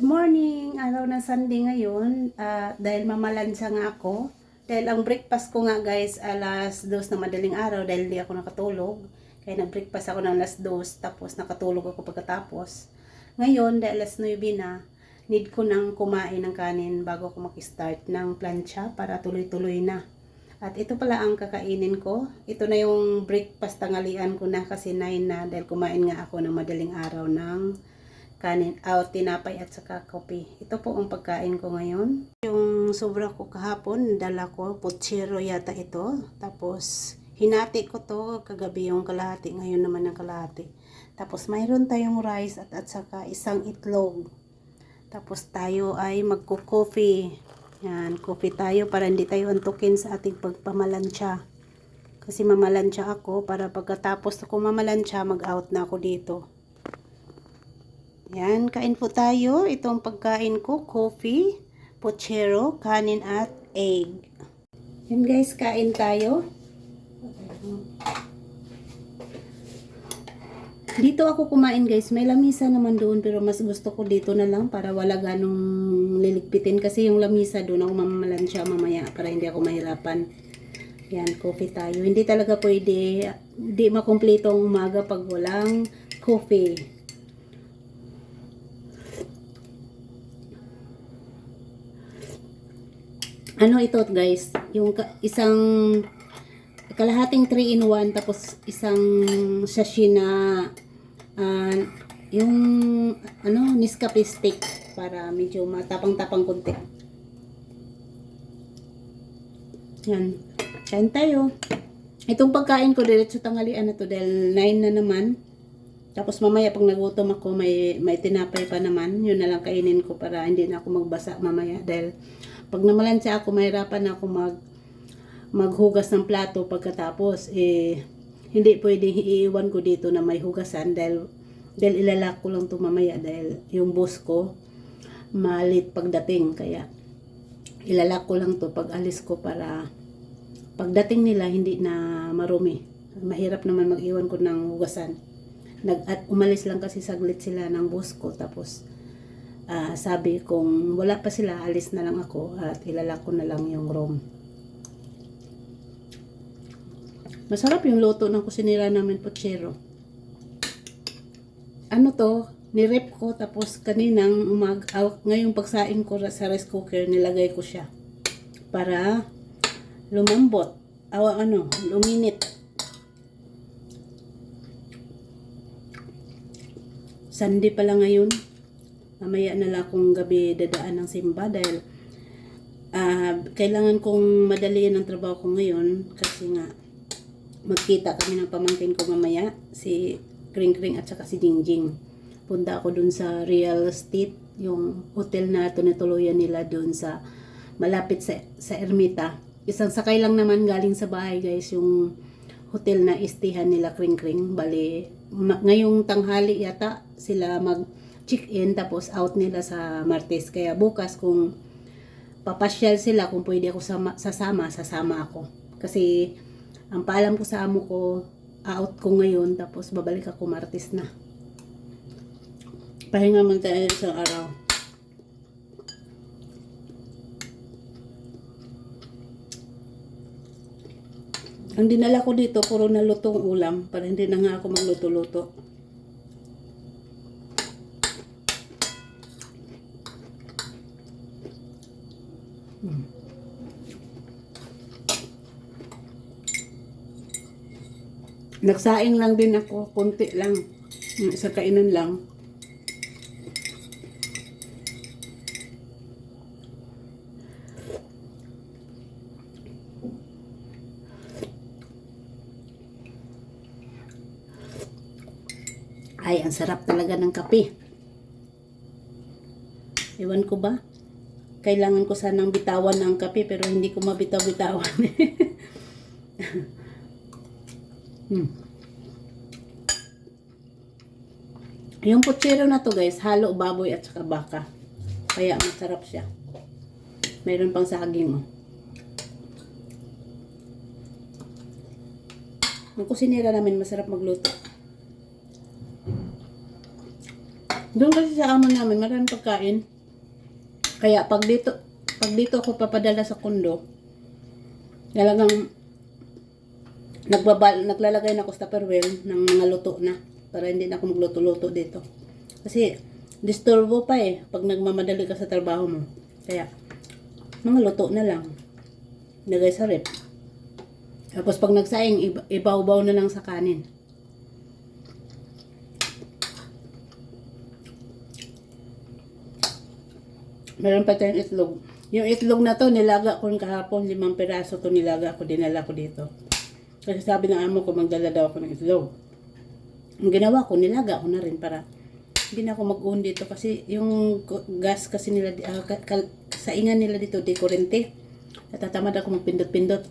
Morning, araw ng Sunday ngayon, dahil mamalansya nga ako. Dahil ang breakfast ko nga guys, alas 2 na madaling araw dahil di ako nakatulog. Kaya nag-breakfast ako ng alas 2, tapos nakatulog ako pagkatapos. Ngayon, dahil alas 9 na, need ko nang kumain ng kanin bago ako mag-start ng plancha para tuloy-tuloy na. At ito pala ang kakainin ko. Ito na yung breakfast tanghalian ko na kasi 9 na dahil kumain nga ako ng madaling araw ng kanin, tinapay at saka kopi. Ito po ang pagkain ko ngayon. Yung sobra ko kahapon, dala ko, putsero yata ito. Tapos, hinati ko to kagabi yung kalahati, ngayon naman ang kalahati. Tapos, mayroon tayong rice at saka isang itlog. Tapos, tayo ay magko-coffee. Yan, coffee tayo para hindi tayo antukin sa ating pagpamalansya. Kasi mamalansya ako para pagkatapos ako mamalansya, mag-out na ako dito. Yan, kain po tayo. Ito ang pagkain ko, coffee, putsero, kanin at egg. Yan guys, kain tayo. Dito ako kumain guys, may lamisa naman doon pero mas gusto ko dito na lang para wala ganong liligpitin kasi yung lamisa doon ako mamalansya mamaya para hindi ako mahirapan. Yan, coffee tayo. Hindi talaga pwede, hindi makumpleto ang umaga pag walang coffee. Ano ito guys, yung isang kalahating 3 in 1 tapos isang sachet na yung Nescafe stick para medyo matapang-tapang konti. Yan, kain tayo. Itong pagkain ko diretso tanghalian na to dahil 9 na naman. Tapos mamaya pag nagutom ako may tinapay pa naman, yun na lang kainin ko para hindi na ako magbasa mamaya dahil pag namalansya ako, mahirapan ako maghugas ng plato pagkatapos. Hindi pwedeng iiwan ko dito na may hugasan dahil ilalak ko lang ito mamaya dahil yung boss ko malit pagdating. Kaya ilalak ko lang ito pag alis ko para pagdating nila hindi na marumi. Mahirap naman mag-iwan ko ng hugasan. At umalis lang kasi saglit sila ng boss ko tapos sabi kung wala pa sila, alis na lang ako at ilalak ko na lang yung room. Masarap yung luto ng kusinira namin, putsero. Ano to, nirep ko tapos kaninang ngayong pagsaing ko sa rice cooker, nilagay ko siya para lumambot, luminit. Sunday pala ngayon. Mamaya na lang akong gabi dadaan ng simba dahil kailangan kong madaliin ang trabaho ko ngayon kasi nga magkita kami ng pamangkin ko mamaya, si Kring Kring at saka si Jingjing. Punta ako dun sa real estate, yung hotel na tinutuluyan nila dun sa malapit sa Ermita. Isang sakay lang naman galing sa bahay guys, yung hotel na istihan nila Kring Kring. Bali, ngayong tanghali yata sila check-in tapos out nila sa Martes. Kaya bukas kung papasyal sila, kung pwede ako sasama ako. Kasi ang paalam ko sa amo ko, out ko ngayon tapos babalik ako Martes na. Pahinga man tayo sa araw. Ang dinala ko dito, puro na lutong ulam para hindi na nga ako magluto-luto. Nagsaing lang din ako, konti lang, sa kainan lang. Ay, ang sarap talaga ng kape. Ewan ko ba? Kailangan ko sanang bitawan ng kape pero hindi ko mabitaw-bitawan. Yung putsero na to guys, halo baboy at saka baka. Kaya masarap siya. Mayroon pang saging. Yung kusinera namin masarap magluto. Doon kasi sa amo namin, maraming pagkain. Kaya pag dito ako papadala sa kondo, talagang naglalagay na ako sa Tupperware ng mga luto na para hindi na ako magluto-luto dito. Kasi disturbo pa pag nagmamadali ka sa trabaho mo. Kaya mga luto na lang. Lagay sa rep. Tapos pag nagsaing, ibaw-baw na lang sa kanin. Meron pa tayong itlog. Yung itlog na to, nilaga ko kahapon, 5 piraso to nilaga ko, dinala ko dito. Kasi sabi ng amo ko, magdala daw ako ng itlog. Ang ginawa ko, nilaga ko na rin para hindi na ako mag-uun dito. Kasi yung gas kasi nila, saingan nila dito, di kurente. Natatamad ako magpindot-pindot.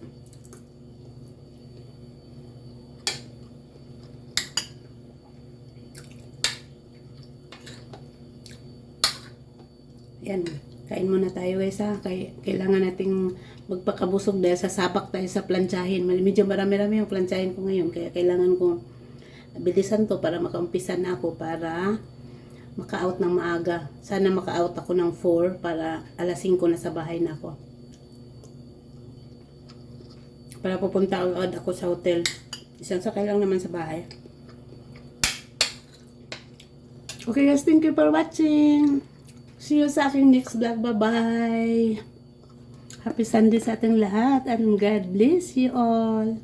Yan, kain muna tayo guys ha. Kailangan nating magpakabusog dahil sasabak tayo sa plantsahin. Medyo marami-rami yung plantsahin ko ngayon. Kaya kailangan ko bilisan to para makaumpisa na ako para maka-out ng maaga. Sana maka-out ako ng 4 para alas 5 na sa bahay na ako. Para pupunta agad ako sa hotel. Isang sakay lang naman sa bahay. Okay guys, thank you for watching. See you sa aking next vlog. Bye-bye. Happy Sunday sa ating lahat and God bless you all.